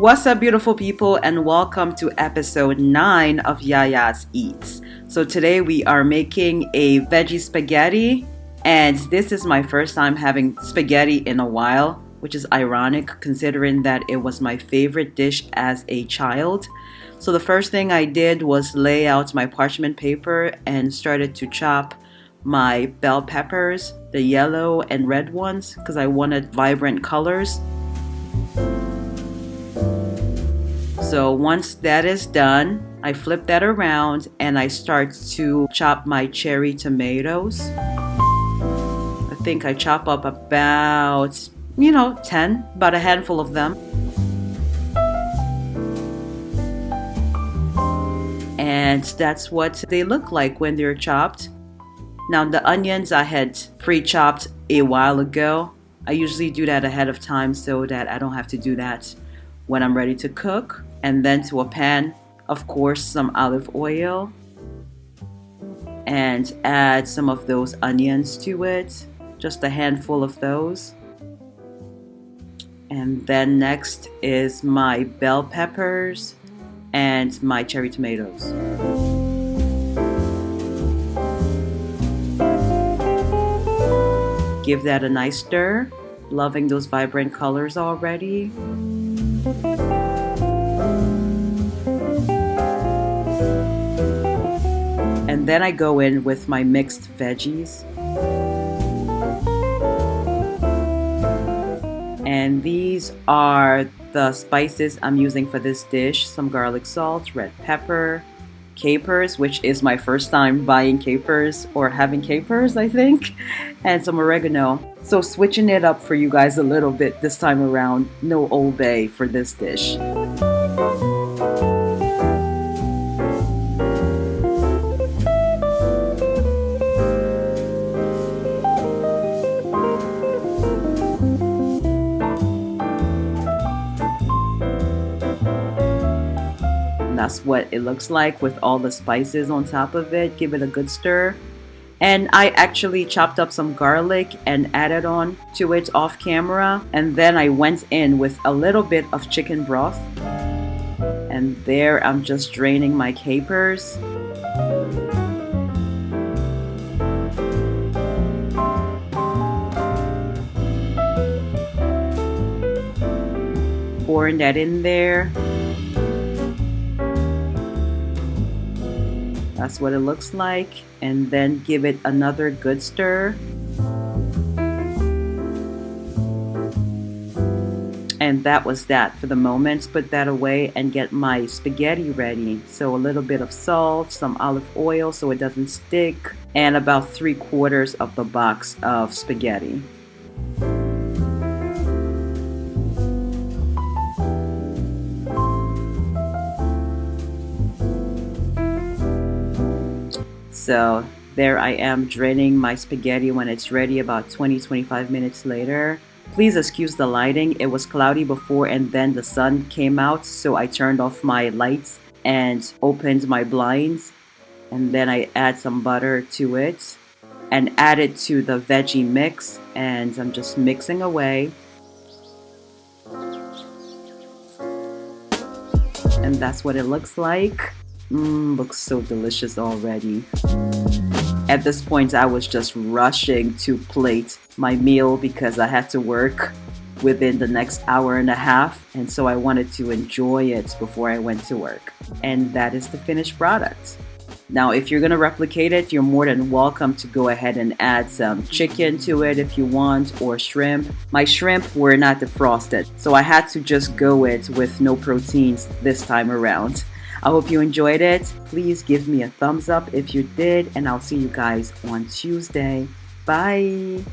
What's up, beautiful people, and welcome to episode 9 of Yaya's Eats. So today we are making a veggie spaghetti, and this is my first time having spaghetti in a while, which is ironic considering that it was my favorite dish as a child. So the first thing I did was lay out my parchment paper and started to chop my bell peppers, the yellow and red ones, because I wanted vibrant colors. So once that is done, I flip that around and I start to chop my cherry tomatoes. I think I chop up about, 10, about a handful of them. And that's what they look like when they're chopped. Now the onions I had pre-chopped a while ago. I usually do that ahead of time so that I don't have to do that when I'm ready to cook. And then to a pan, of course, some olive oil. And add some of those onions to it. Just a handful of those. And then next is my bell peppers and my cherry tomatoes. Give that a nice stir. Loving those vibrant colors already. And then I go in with my mixed veggies. And these are the spices I'm using for this dish. Some garlic salt, red pepper, capers, which is my first time buying capers or having capers, I think, and some oregano. So switching it up for you guys a little bit this time around. No Old Bay for this dish. That's what it looks like with all the spices on top of it. Give it a good stir. And I actually chopped up some garlic and added on to it off camera. And then I went in with a little bit of chicken broth. And there I'm just draining my capers. Pouring that in there. That's what it looks like, and then give it another good stir. And that was that for the moment. Put that away and get my spaghetti ready. So a little bit of salt, some olive oil so it doesn't stick, and about 3/4 of the box of spaghetti. So there I am draining my spaghetti when it's ready about 20-25 minutes later. Please excuse the lighting. It was cloudy before and then the sun came out, so I turned off my lights and opened my blinds. And then I add some butter to it and add it to the veggie mix, and I'm just mixing away. And that's what it looks like. Looks so delicious already. At this point, I was just rushing to plate my meal because I had to work within the next hour and a half, and so I wanted to enjoy it before I went to work. And that is the finished product. Now, if you're going to replicate it, you're more than welcome to go ahead and add some chicken to it if you want, or shrimp. My shrimp were not defrosted, so I had to just go it with no proteins this time around. I hope you enjoyed it. Please give me a thumbs up if you did, and I'll see you guys on Tuesday. Bye.